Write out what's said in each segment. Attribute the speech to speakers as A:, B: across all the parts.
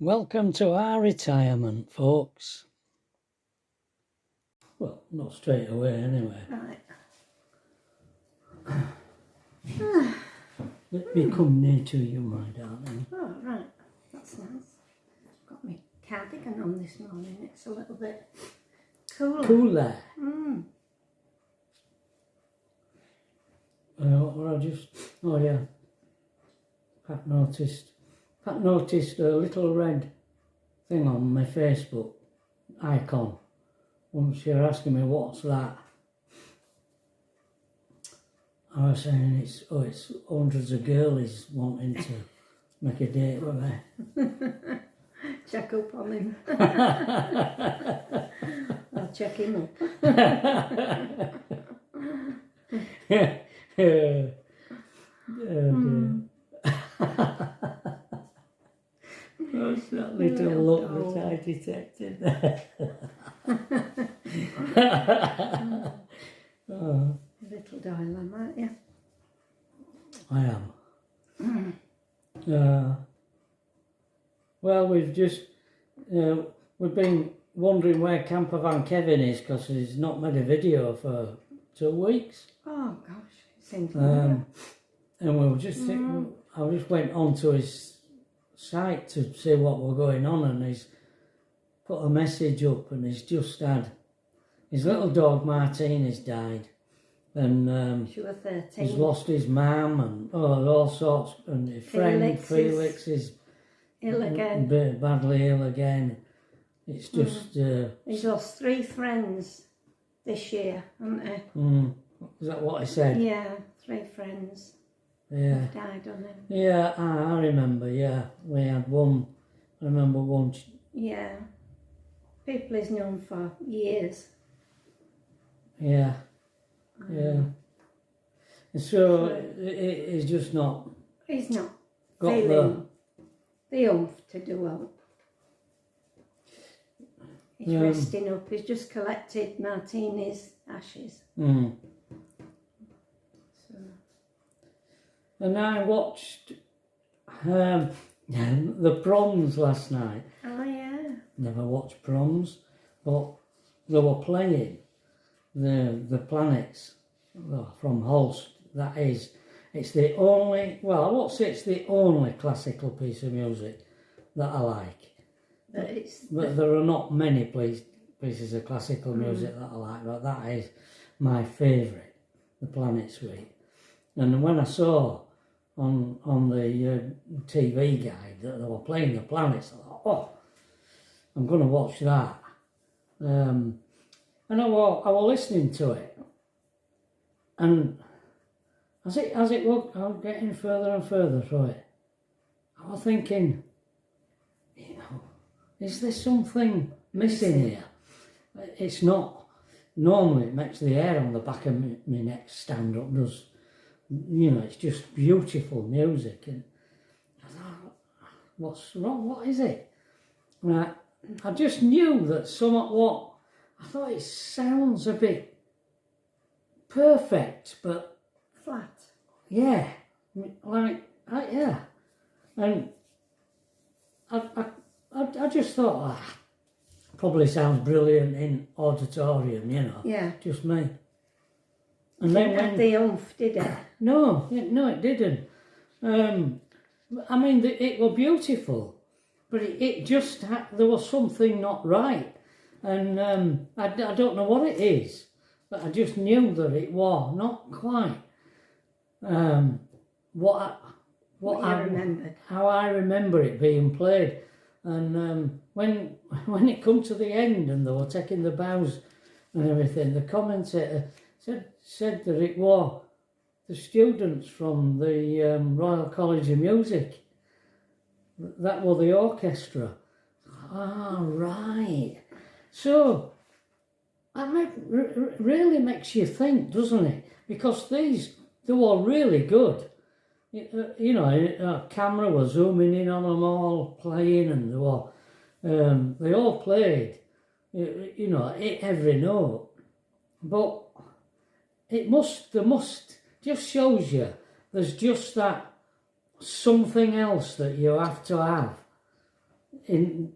A: Welcome to our retirement, folks. Well, not straight away anyway.
B: Right.
A: Let me come near to you, my darling.
B: Oh, right. That's nice. Got my cardigan on this morning. It's a little bit cooler.
A: Cooler.
B: Mm.
A: Well, oh yeah. Pat noticed a little red thing on my Facebook icon. Once you're asking me what's that, I was saying it's hundreds of girlies wanting to make a date with me.
B: Check up on him. I'll check him up.
A: What's that little look that I detected there? Oh.
B: Little darling, aren't you?
A: I am. Well, we've been wondering where Campervan Kevin is because he's not made a video for 2 weeks.
B: Oh gosh, it seems like
A: And we were just thinking, I just went onto his site to see what were going on, and he's put a message up, and he's just had his little dog Martine has died, and
B: she was 13.
A: he's lost his mum and all sorts, and his friend Felix is
B: ill again.
A: Badly ill again. It's just
B: He's lost 3 friends this year, hasn't he?
A: Is that what I said?
B: Yeah, 3 friends.
A: Yeah.
B: Died on him.
A: Yeah, I remember. Yeah, we had one. I remember one.
B: Yeah. People he's known for years.
A: Yeah. Yeah. And so he's just not.
B: He's not
A: got
B: feeling the oomph to do up. He's resting up. He's just collected Martini's ashes. So.
A: And I watched the proms last night.
B: Oh yeah.
A: Never watched proms, but they were playing the planets from Holst. That is, it's the only. Well, I won't say it's the only classical piece of music that I like. But there are not many pieces of classical music that I like, but that is my favourite, the Planet Suite. And when I saw on the TV guide that they were playing the planets, I thought, oh, I'm going to watch that. And I was listening to it, and as it was, I was getting further and further through it. I was thinking, is there something missing here? It's not. Normally it makes the hair on the back of my neck stand up. Does, it's just beautiful music. And I thought, what's wrong? What is it? And I just knew that I thought it sounds a bit perfect, but
B: flat.
A: Yeah, yeah. And I just thought, probably sounds brilliant in auditorium,
B: Yeah.
A: just me. And
B: Didn't have the oomph, did it?
A: No, it didn't. I mean, it was beautiful, but it just there was something not right, and I don't know what it is, but I just knew that it was not quite what I remembered, how I remember it being played. And when it come to the end and they were taking the bows and everything, the commentator said that it was the students from the Royal College of Music. That were the orchestra. Ah, right. So that really makes you think, doesn't it? Because they were really good. A camera was zooming in on them all playing, and they all played, every note. But there must just shows you there's just that something else that you have to have in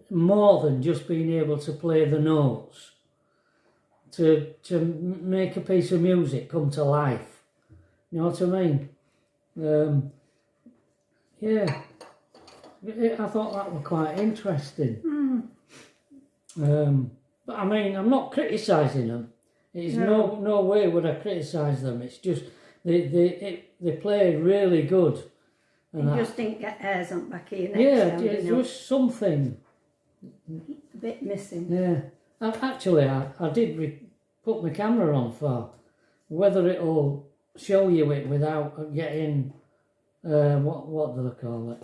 A: more than just being able to play the notes, to make a piece of music come to life. You know what I mean? Yeah, I thought that was quite interesting. But I mean, I'm not criticising them. It's no way would I criticise them. It's just they played really good. And
B: you just didn't get hairs on back of your neck.
A: Yeah, it's just something.
B: A bit missing.
A: Yeah. Actually, I did put my camera on for whether it'll show you it without getting, what do they call it?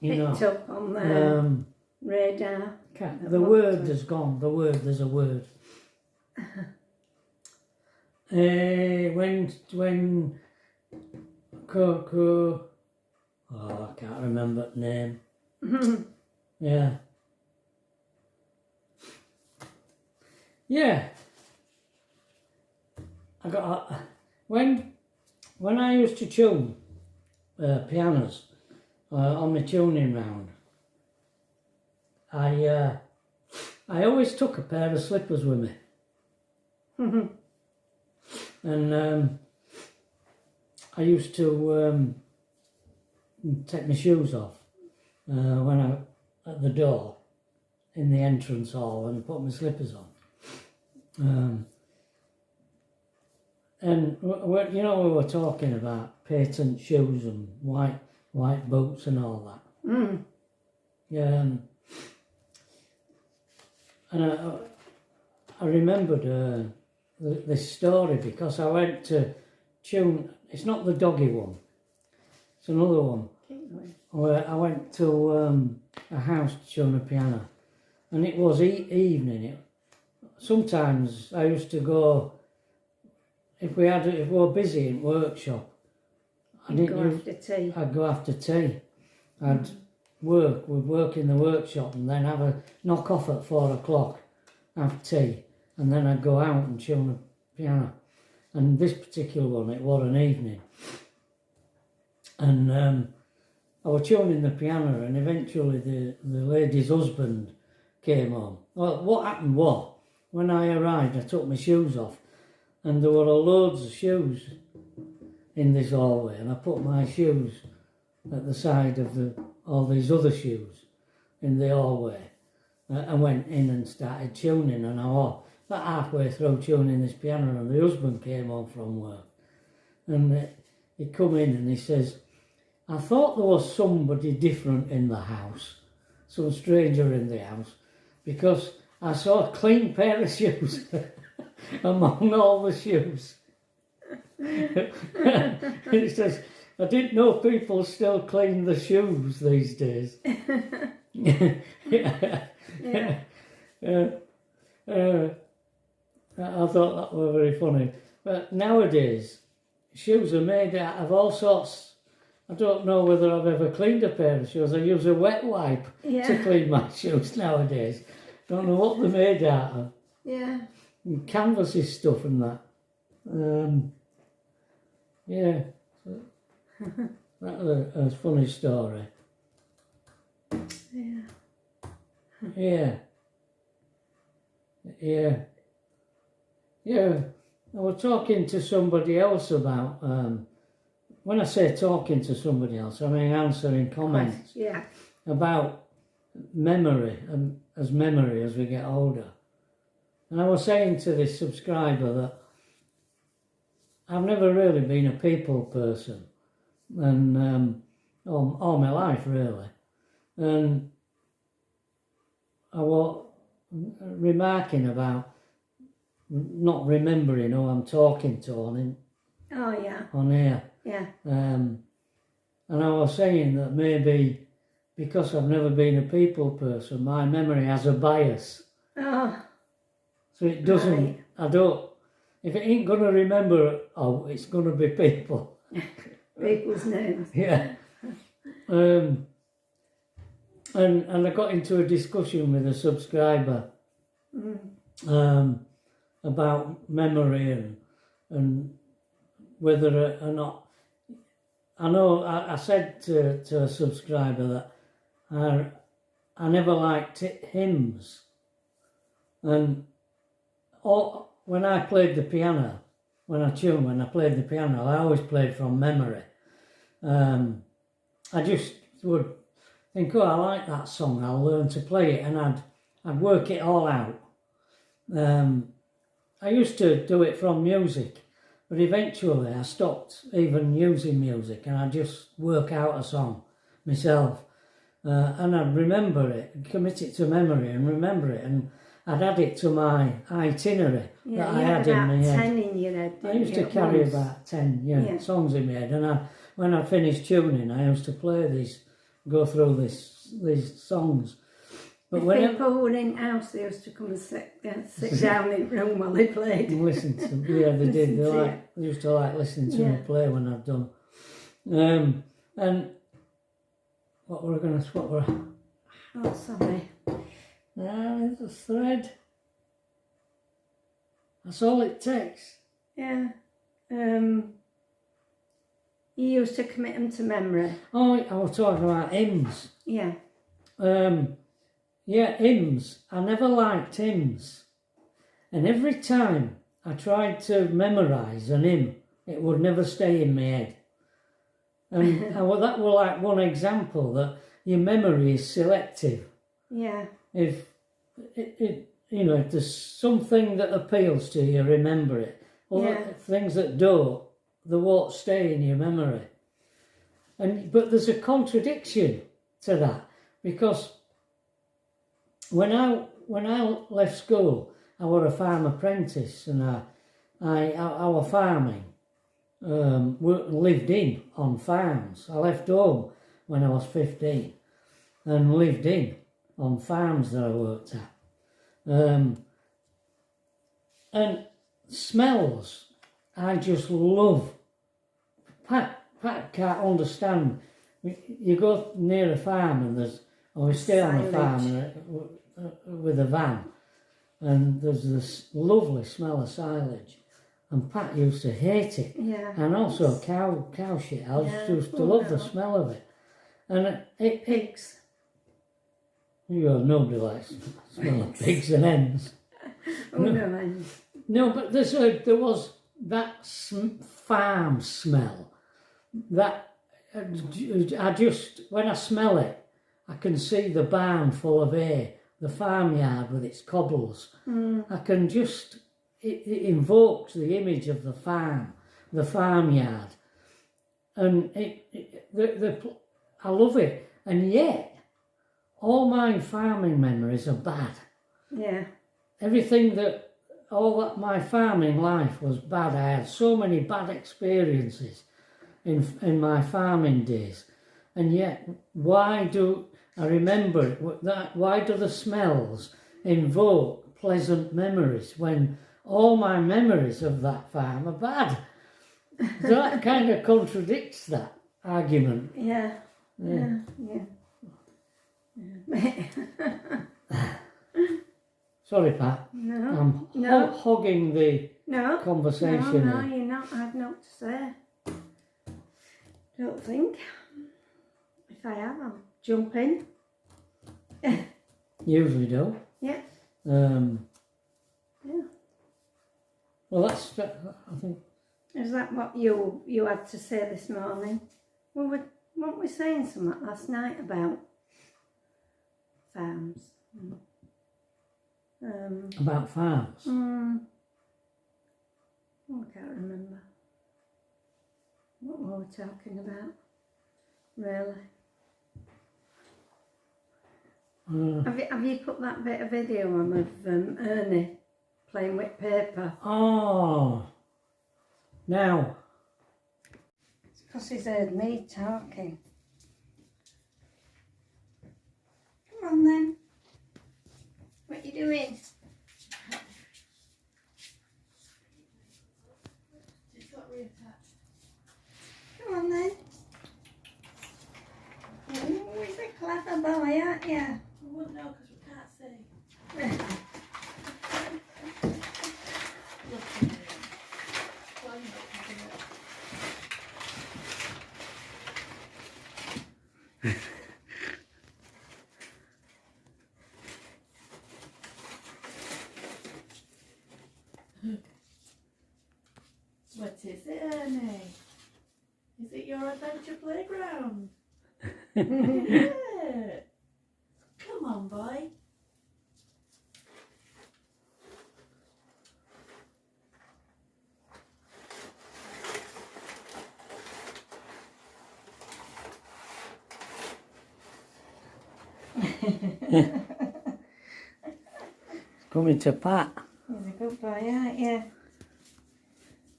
B: Picked up on the radar.
A: The word has gone. There's a word. When Coco, I can't remember the name. Yeah. Yeah. I got when I used to tune pianos on my tuning round. I always took a pair of slippers with me. And I used to take my shoes off when I at the door in the entrance hall and put my slippers on. And you know, we were talking about patent shoes and white boots and all that. Yeah. And I remembered this story because I went to tune. It's not the doggy one. It's another one. Where I went to a house to tune a piano, and it was evening. Sometimes I used to go if we were busy in workshop. I'd go after tea. We'd work in the workshop and then have a knock off at 4 o'clock, have tea, and then I'd go out and tune the piano. And this particular one, it was an evening. And I was tuning the piano, and eventually the lady's husband came home. Well, what happened was, when I arrived, I took my shoes off, and there were loads of shoes in this hallway, and I put my shoes at the side of all these other shoes in the hallway. I went in and started tuning, and I was about halfway through tuning this piano, and the husband came home from work. And he come in and he says, I thought there was somebody different in the house, some stranger in the house, because I saw a clean pair of shoes among all the shoes. He says, I didn't know people still clean the shoes these days. Yeah. I thought that was very funny. But nowadays, shoes are made out of all sorts. I don't know whether I've ever cleaned a pair of shoes. I use a wet wipe to clean my shoes nowadays. Don't know what they're made out of.
B: Yeah.
A: And canvasy stuff and that. Yeah. That was a funny story.
B: Yeah.
A: Yeah. Yeah. Yeah. I was talking to somebody else about, when I say talking to somebody else, I mean answering comments about memory, as we get older. And I was saying to this subscriber that I've never really been a people person, and all my life really. And I was remarking about not remembering who I'm talking to on here.
B: Yeah.
A: And I was saying that maybe because I've never been a people person, my memory has a bias.
B: Oh.
A: So it doesn't, if it ain't going to remember, it's going to be people.
B: People's names.
A: Yeah. And I got into a discussion with a subscriber about memory and whether or not I know I said to a subscriber that I never liked hymns, and when I played the piano, when I played the piano, I always played from memory. I just would think, oh, I like that song, I'll learn to play it, and I'd work it all out. I used to do it from music, but eventually I stopped even using music, and I just work out a song myself, and I'd remember it, commit it to memory and remember it, and I'd add it to my itinerary that I had in my head.
B: 10 in your head.
A: I used to carry about 10 songs in my head, and when I finished tuning, I used to go through these songs. But
B: when people were in house, they used to come and sit down in the room while they played.
A: And listen to, they did. They used to like listening to me play when I'd done. And what were I going to?
B: Oh, sorry.
A: There's a thread. That's all it takes.
B: Yeah. You used to commit them to memory.
A: Oh, I was talking about hymns.
B: Yeah.
A: Yeah, hymns. I never liked hymns. And every time I tried to memorise an hymn, it would never stay in my head. And that was like one example that your memory is selective.
B: Yeah.
A: If if there's something that appeals to you, remember it. Things that don't, they won't stay in your memory. But there's a contradiction to that, because when I left school, I was a farm apprentice, and I was farming. Lived in on farms. I left home when I was 15 and lived in on farms that I worked at. And smells, I just love. Pat can't understand. You go near a farm and we stay on a farm with a van, and there's this lovely smell of silage. And Pat used to hate it. Yeah. And also cow shit. I used to love the smell of it. And
B: pigs.
A: Nobody likes the smell of pigs and hens. No, but there was that farm smell that I just, when I smell it, I can see the barn full of hay, the farmyard with its cobbles. I can just... It invokes the image of the farm, the farmyard, and I love it. And yet, all my farming memories are bad. Yeah. All that my farming life was bad. I had so many bad experiences in my farming days, and yet, why do I remember that? Why do the smells invoke pleasant memories when all my memories of that farm are bad? That kind of contradicts that argument. Yeah. Sorry, Pat. No. I'm hogging the conversation.
B: No, you're not. I have naught to say. Don't think. If I have, I'll jump in.
A: Usually do.
B: Yeah.
A: Well, I think...
B: Is that what you had to say this morning? Well, weren't we saying something last night about farms?
A: About farms?
B: I can't remember. What were we talking about? Really? Have you put that bit of video on of Ernie playing with paper?
A: Oh, now.
B: It's because he's heard me talking. Come on then. What are you doing? Come on then. Oh, he's a clever boy, aren't you?
C: I wouldn't know because we can't see. What is it, Ernie? Is it your adventure playground? Yeah. Come on, boy.
A: Coming to Pat.
B: He's a good boy, aren't you?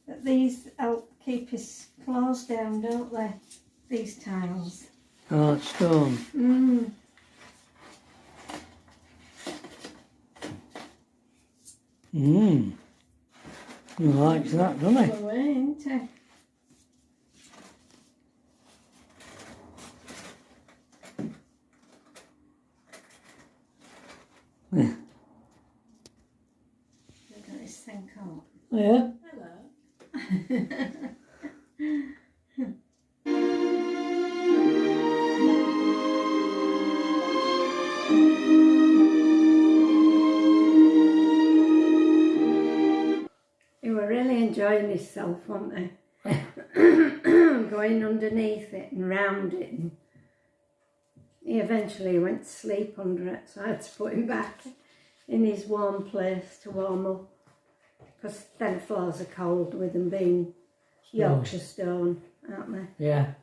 B: But these help keep his claws down, don't they? These tiles.
A: Oh, it's stone.
B: Mm.
A: He likes that, doesn't he?
B: Away, ain't he?
A: Yeah.
B: Look at this thing called.
A: Yeah.
C: Hello.
B: He were really enjoying himself, weren't they? Going underneath it and round it. And he eventually went to sleep under it, so I had to put him back in his warm place to warm up. Because them floors are cold with them being Yorkshire stone, aren't they?
A: Yeah.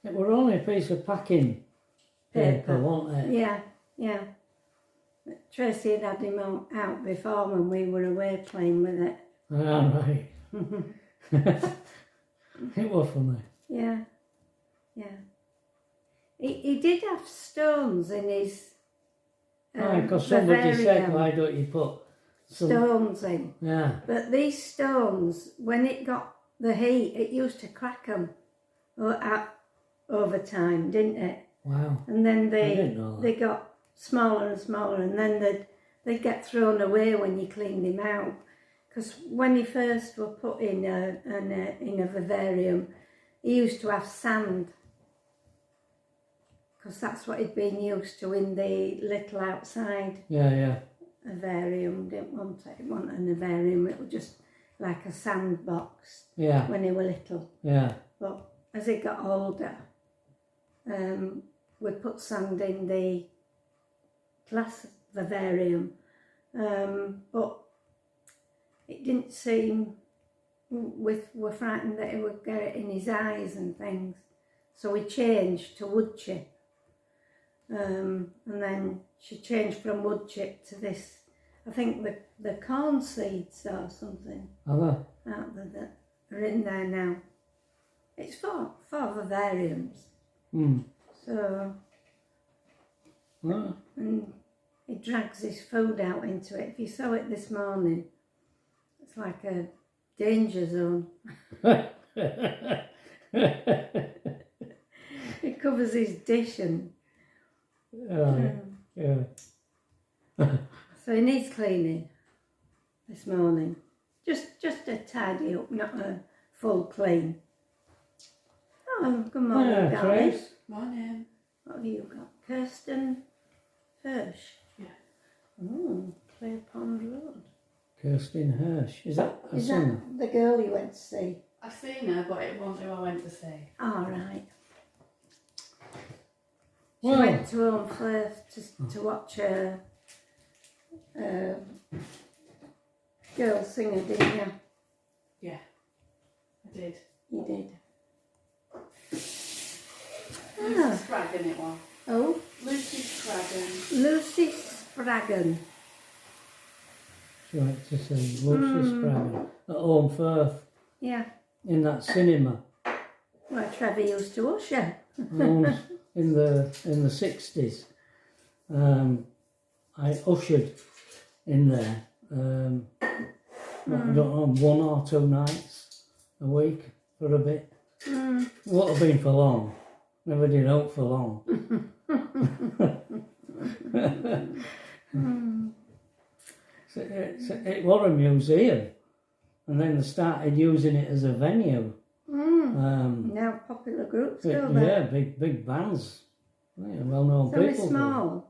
A: It were only a piece of packing paper, wasn't it?
B: Yeah, yeah. But Tracey had him out before when we were away playing with it.
A: Ah, right. It was funny.
B: Yeah, yeah. He did have stones in his
A: Because somebody said,
B: vivarium.
A: why don't you put some...
B: Stones in.
A: Yeah.
B: But these stones, when it got the heat, it used to crack them over time, didn't it?
A: Wow.
B: And then
A: I didn't know that.
B: they got smaller and smaller, and then they'd get thrown away when you cleaned him out. Because when he first were put in a vivarium, he used to have sand. Because that's what he'd been used to in the little outside
A: Yeah.
B: vivarium. Didn't want it. It wasn't an vivarium. It was just like a sandbox
A: Yeah.
B: when he were little.
A: Yeah.
B: But as he got older, we put sand in the glass vivarium. But it didn't seem, we're frightened that he would get it in his eyes and things. So we changed to woodchip. And then she changed from woodchip to this, I think the corn seeds or something
A: Other.
B: out there that are in there now. It's for vivariums. So,
A: Oh.
B: and he drags his food out into it. If you saw it this morning, it's like a danger zone. It covers his dish and
A: Yeah.
B: so he needs cleaning this morning. Just a tidy up, not a full clean. Oh, good morning,
A: Yeah,
B: darling.
A: Trace.
C: Morning.
B: What have you got? Kirsten Hirsch.
C: Yeah.
B: Oh, Clear Pond Road.
A: Kirsten Hirsch. Is that a
B: Is
A: singer?
B: that the girl you went to see?
C: I've seen her, but it wasn't who I went to see.
B: All right. She
A: Well.
B: went to Home Firth to watch her girl singer, didn't you?
C: Yeah, I did.
B: You did.
C: Lucy Spraggan it was.
B: Oh,
C: Lucy Spraggan.
B: Lucy Spraggan.
A: She went to see Lucy Spraggan at Home Firth
B: Yeah.
A: in that cinema.
B: Well, Trevor used to usher.
A: Once in the 60s. I ushered in there. I don't know, 1 or 2 nights a week for a bit. Would have been for long. Never did out for long. It was a museum, and then they started using it as a venue.
B: Now popular groups go there.
A: Yeah, big bands Yeah, well-known
B: It's only
A: people.
B: small.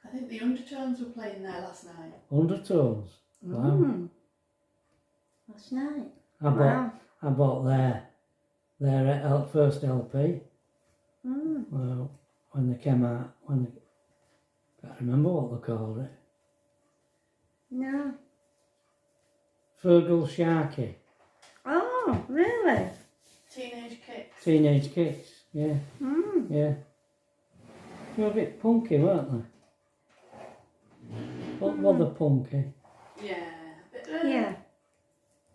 C: I think the Undertones were playing there last night.
A: Undertones. Wow.
B: Last night.
A: I bought their first LP. Well, when they came out, I can't remember what they called it.
B: No.
A: Fergal Sharkey.
B: Oh, really?
C: Teenage Kicks.
A: Teenage Kicks, yeah. Yeah. They were a bit punky, weren't they? What were they punky?
C: Yeah. But,
B: Yeah.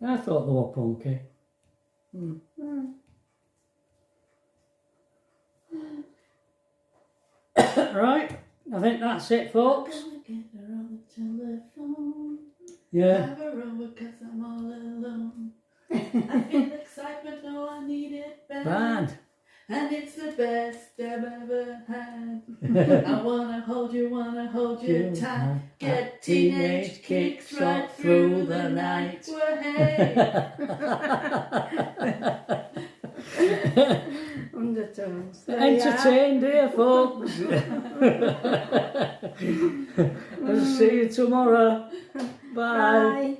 A: I thought they were punky. Right, I think that's it, folks.
C: I'm gonna get her on the telephone.
A: Yeah.
C: Have her over 'cause I'm all alone. I feel excitement, no, I need it bad.
A: Bad.
C: And it's the best I've ever had. I wanna hold you tight. Get teenage kicks right through the night. Way.
B: Undertones.
A: Entertained here, folks. I'll see you tomorrow. Bye.
B: Bye.